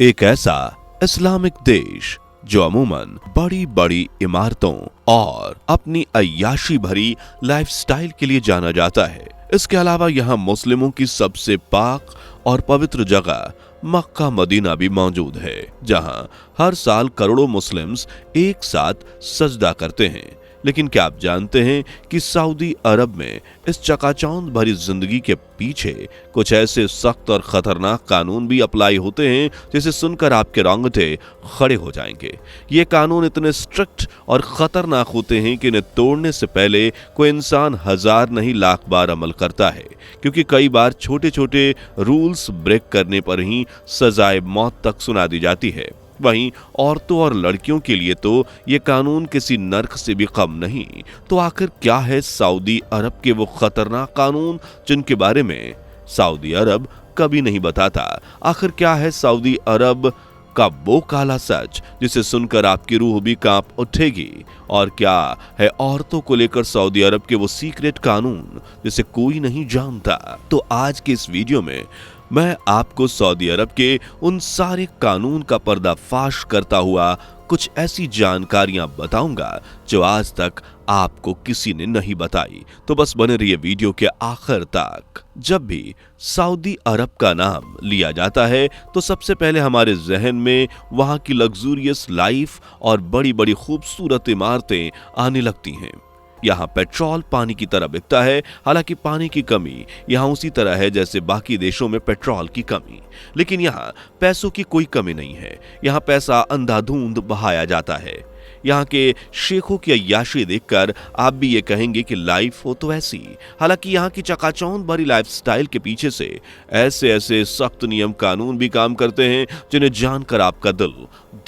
एक ऐसा इस्लामिक देश जो अमूमन बड़ी बड़ी इमारतों और अपनी अय्याशी भरी लाइफस्टाइल के लिए जाना जाता है। इसके अलावा यहाँ मुस्लिमों की सबसे पाक और पवित्र जगह मक्का मदीना भी मौजूद है, जहाँ हर साल करोड़ों मुस्लिम्स एक साथ सजदा करते हैं। लेकिन क्या आप जानते हैं कि सऊदी अरब में इस चकाचौंध भरी जिंदगी के पीछे कुछ ऐसे सख्त और खतरनाक कानून भी अप्लाई होते हैं जिसे सुनकर आपके रोंगटे खड़े हो जाएंगे। ये कानून इतने स्ट्रिक्ट और खतरनाक होते हैं कि इन्हें तोड़ने से पहले कोई इंसान हजार नहीं लाख बार अमल करता है, क्योंकि कई बार छोटे छोटे रूल्स ब्रेक करने पर ही सजाए मौत तक सुना दी जाती है। वहीं औरतों और लड़कियों के लिए तो ये कानून किसी नर्क से भी कम नहीं। तो आखिर क्या है सऊदी अरब के वो खतरनाक कानून जिनके बारे में सऊदी अरब कभी नहीं बताता? आखिर क्या है सऊदी अरब का वो काला सच जिसे सुनकर आपकी रूह भी कांप उठेगी? और क्या है औरतों को लेकर सऊदी अरब के वो सीक्रेट कानून जिसे कोई नहीं जानता? तो आज के इस वीडियो में मैं आपको सऊदी अरब के उन सारे कानून का पर्दाफाश करता हुआ कुछ ऐसी जानकारियां बताऊंगा जो आज तक आपको किसी ने नहीं बताई। तो बस बने रहिए वीडियो के आखिर तक। जब भी सऊदी अरब का नाम लिया जाता है तो सबसे पहले हमारे जहन में वहां की लग्जूरियस लाइफ और बड़ी बड़ी खूबसूरत इमारतें आने लगती हैं। यहाँ पेट्रोल पानी की तरह बिकता है, हालांकि पानी की कमी यहाँ उसी तरह है जैसे बाकी देशों में पेट्रोल की कमी। लेकिन यहाँ पैसों की कोई कमी नहीं है। यहाँ पैसा अंधाधुंध बहाया जाता है। यहाँ के शेखों की अय्याशी देखकर आप भी ये कहेंगे कि लाइफ हो तो ऐसी। हालांकि यहाँ की चकाचौंध भरी लाइफस्टाइल के पीछे से ऐसे ऐसे सख्त नियम कानून भी काम करते हैं जिन्हें जानकर आपका दिल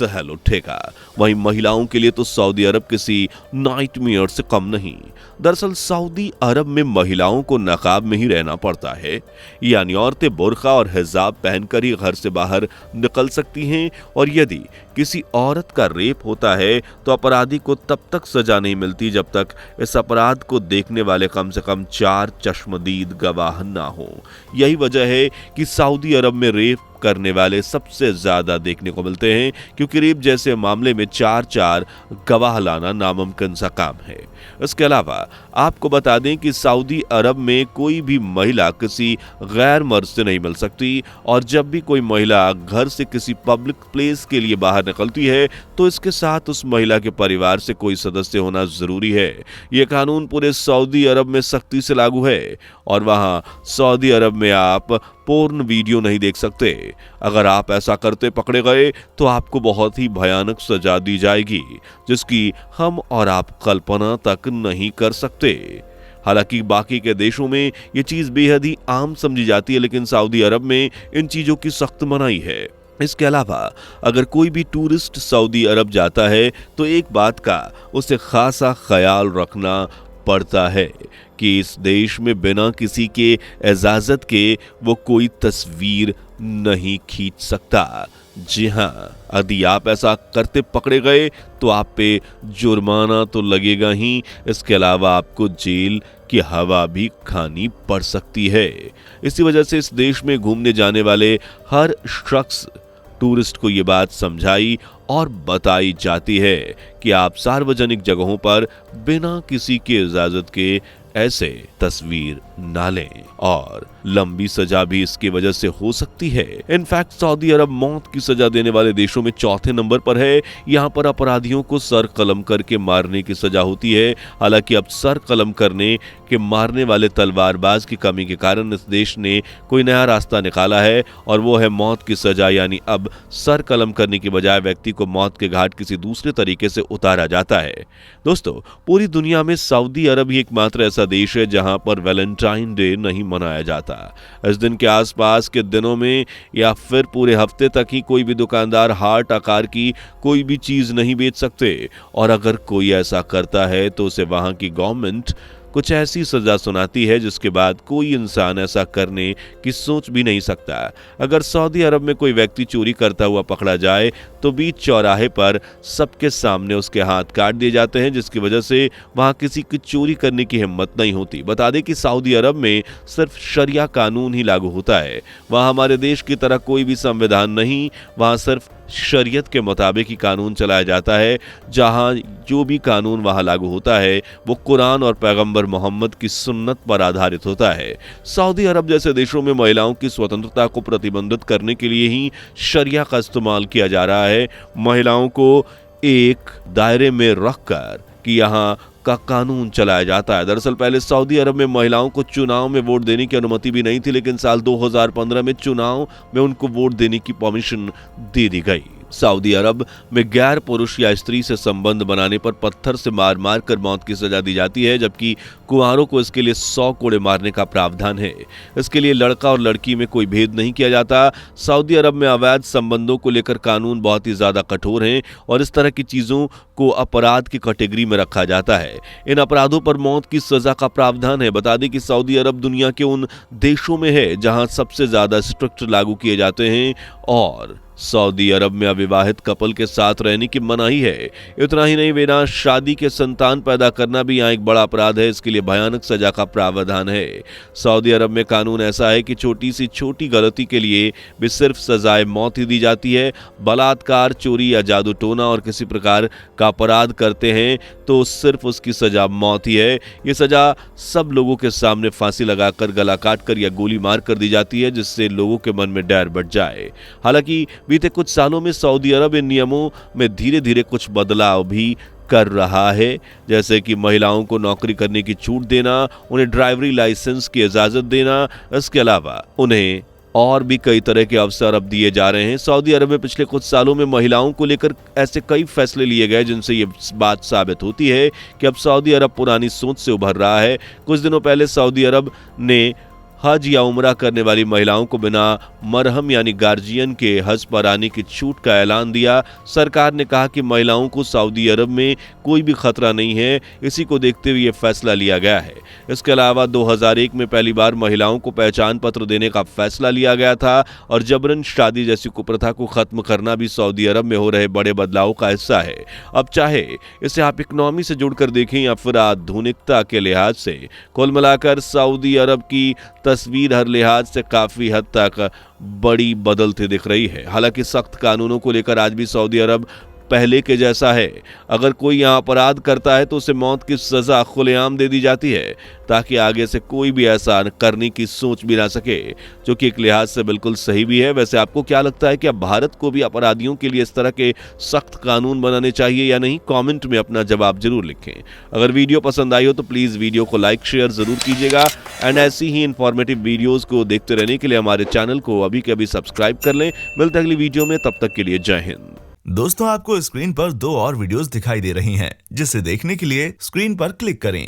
दहल उठेगा। वहीं महिलाओं के लिए तो सऊदी अरब किसी नाइटमेयर से कम नहीं। दरअसल सऊदी अरब में महिलाओं को नकाब में ही रहना पड़ता है, यानी औरतें बुर्का और हिजाब पहनकर ही घर से बाहर निकल सकती हैं। और यदि किसी औरत का रेप होता है तो अपराधी को तब तक सजा नहीं मिलती जब तक इस अपराध को देखने वाले कम से कम 4 चश्मदीद गवाह ना हो। यही वजह है कि सऊदी अरब में रेप करने वाले सबसे ज्यादा देखने को मिलते हैं, क्योंकि रेप जैसे मामले में 4 गवाह लाना नामुमकिन सा काम है। इसके अलावा आपको बता दें कि सऊदी अरब में कोई भी महिला किसी गैर मर्द से नहीं मिल सकती, और जब भी कोई महिला घर से किसी पब्लिक प्लेस के लिए बाहर निकलती है तो इसके साथ उस महिला के परिवार से कोई सदस्य होना जरूरी है। यह कानून पूरे सऊदी अरब में सख्ती से लागू है, और वहां सऊदी अरब में आप पोर्न वीडियो नहीं देख सकते। अगर आप ऐसा करते पकड़े गए तो आपको बहुत ही भयानक सजा दी जाएगी, जिसकी हम और आप कल्पना तक नहीं कर सकते। हालांकि बाकी के देशों में ये चीज बेहद ही आम समझी जाती है, लेकिन सऊदी अरब में इन चीजों की सख्त मनाही है। इसके अलावा अगर कोई भी टूरिस्ट सऊदी अरब जाता है तो एक बात का उसे खासा ख्याल रखना पड़ता है कि इस देश में बिना किसी के इजाजत के वो कोई तस्वीर नहीं खींच सकता। जी हाँ, यदि आप ऐसा करते पकड़े गए तो आप पे जुर्माना तो लगेगा ही, इसके अलावा आपको जेल की हवा भी खानी पड़ सकती है। इसी वजह से इस देश में घूमने जाने वाले हर शख्स टूरिस्ट को ये बात समझाई और बताई जाती है कि आप सार्वजनिक जगहों पर बिना किसी की इजाजत के ऐसे तस्वीर ना लें, और लंबी सजा भी इसकी वजह से हो सकती है। इनफैक्ट सऊदी अरब मौत की सजा देने वाले देशों में 4थे नंबर पर है। यहाँ पर अपराधियों को सर कलम करके मारने की सजा होती है। हालांकि अब सर कलम करने के मारने वाले तलवारबाज की कमी के कारण इस देश ने कोई नया रास्ता निकाला है, और वो है मौत की सजा। यानी अब सर कलम करने की बजाय व्यक्ति को मौत के घाट किसी दूसरे तरीके से उतारा जाता है। दोस्तों, पूरी दुनिया में सऊदी अरब ही एकमात्र ऐसा देश है जहां पर वैलेंटाइन डे नहीं मनाया जाता। इस दिन के आसपास के दिनों में या फिर पूरे हफ्ते तक ही कोई भी दुकानदार हार्ट आकार की कोई भी चीज नहीं बेच सकते, और अगर कोई ऐसा करता है तो उसे वहां की गवर्नमेंट कुछ ऐसी सजा सुनाती है जिसके बाद कोई इंसान ऐसा करने की सोच भी नहीं सकता। अगर सऊदी अरब में कोई व्यक्ति चोरी करता हुआ पकड़ा जाए तो बीच चौराहे पर सबके सामने उसके हाथ काट दिए जाते हैं, जिसकी वजह से वहां किसी की चोरी करने की हिम्मत नहीं होती। बता दें कि सऊदी अरब में सिर्फ शरिया कानून ही लागू होता है। वहां हमारे देश की तरह कोई भी संविधान नहीं, वहां सिर्फ शरीयत के मुताबिक ही कानून चलाया जाता है। जहां जो भी कानून वहां लागू होता है वो कुरान और पैगंबर मोहम्मद की सुन्नत पर आधारित होता है। सऊदी अरब जैसे देशों में महिलाओं की स्वतंत्रता को प्रतिबंधित करने के लिए ही शरिया का इस्तेमाल किया जा रहा है। महिलाओं को एक दायरे में रखकर कि यहाँ का कानून चलाया जाता है। दरअसल पहले सऊदी अरब में महिलाओं को चुनाव में वोट देने की अनुमति भी नहीं थी, लेकिन साल 2015 में चुनाव में उनको वोट देने की परमिशन दे दी गई। सऊदी अरब में गैर पुरुष या स्त्री से संबंध बनाने पर पत्थर से मार मार कर मौत की सजा दी जाती है, जबकि कुंवारों को इसके लिए 100 कोड़े मारने का प्रावधान है। इसके लिए लड़का और लड़की में कोई भेद नहीं किया जाता। सऊदी अरब में अवैध संबंधों को लेकर कानून बहुत ही ज्यादा कठोर हैं और इस तरह की चीजों को अपराध की कैटेगरी में रखा जाता है। इन अपराधों पर मौत की सजा का प्रावधान है। बता दें कि सऊदी अरब दुनिया के उन देशों में है जहां सबसे ज्यादा स्ट्रिक्ट लागू किए जाते हैं और सऊदी अरब में अविवाहित कपल के साथ रहने की मनाही है। इतना ही नहीं, बिना शादी के संतान पैदा करना भी यहाँ एक बड़ा अपराध है। इसके लिए भयानक सजा का प्रावधान है। सऊदी अरब में कानून ऐसा है कि छोटी सी छोटी गलती के लिए भी सिर्फ सजाए मौत ही दी जाती है। बलात्कार, चोरी या जादू टोना और किसी प्रकार का अपराध करते हैं तो सिर्फ उसकी सजा मौत ही है। ये सजा सब लोगों के सामने फांसी लगाकर, गला काटकर या गोली मार कर दी जाती है, जिससे लोगों के मन में डर बढ़ जाए। हालांकि बीते कुछ सालों में सऊदी अरब इन नियमों में धीरे धीरे कुछ बदलाव भी कर रहा है, जैसे कि महिलाओं को नौकरी करने की छूट देना, उन्हें ड्राइवरी लाइसेंस की इजाजत देना। इसके अलावा उन्हें और भी कई तरह के अवसर अब दिए जा रहे हैं। सऊदी अरब में पिछले कुछ सालों में महिलाओं को लेकर ऐसे कई फैसले लिए गए जिनसे ये बात साबित होती है कि अब सऊदी अरब पुरानी सोच से उभर रहा है। कुछ दिनों पहले सऊदी अरब ने हज या उम्रा करने वाली महिलाओं को बिना मरहम यानी गार्जियन के हज पर आने की छूट का ऐलान दिया। सरकार ने कहा कि महिलाओं को सऊदी अरब में कोई भी खतरा नहीं है। इसी को देखते हुए ये फैसला लिया गया है। इसके अलावा 2001 में पहली बार महिलाओं को पहचान पत्र देने का फैसला लिया गया था और जबरन शादी जैसी कुप्रथा को खत्म करना भी सऊदी अरब में हो रहे बड़े बदलाव का हिस्सा है। अब चाहे इसे आप इकोनॉमी से जुड़कर देखें या फिर आधुनिकता के लिहाज से, कुल मिलाकर सऊदी अरब की तस्वीर हर लिहाज से काफी हद तक बड़ी बदलती दिख रही है। हालांकि सख्त कानूनों को लेकर आज भी सऊदी अरब पहले के जैसा है। अगर कोई यहाँ अपराध करता है तो उसे मौत की सजा खुलेआम दे दी जाती है, ताकि आगे से कोई भी ऐसा करने की सोच भी ना सके, जो कि एक लिहाज से बिल्कुल सही भी है। वैसे आपको क्या लगता है कि अब भारत को भी अपराधियों के लिए इस तरह के सख्त कानून बनाने चाहिए या नहीं? कमेंट में अपना जवाब जरूर लिखें। अगर वीडियो पसंद आई हो तो प्लीज वीडियो को लाइक शेयर जरूर कीजिएगा एंड ऐसी ही इंफॉर्मेटिव वीडियोस को देखते रहने के लिए हमारे चैनल को अभी के अभी सब्सक्राइब कर लें। मिलते हैं अगली वीडियो में, तब तक के लिए जय हिंद। दोस्तों, आपको स्क्रीन पर 2 और वीडियोस दिखाई दे रही हैं, जिसे देखने के लिए स्क्रीन पर क्लिक करें।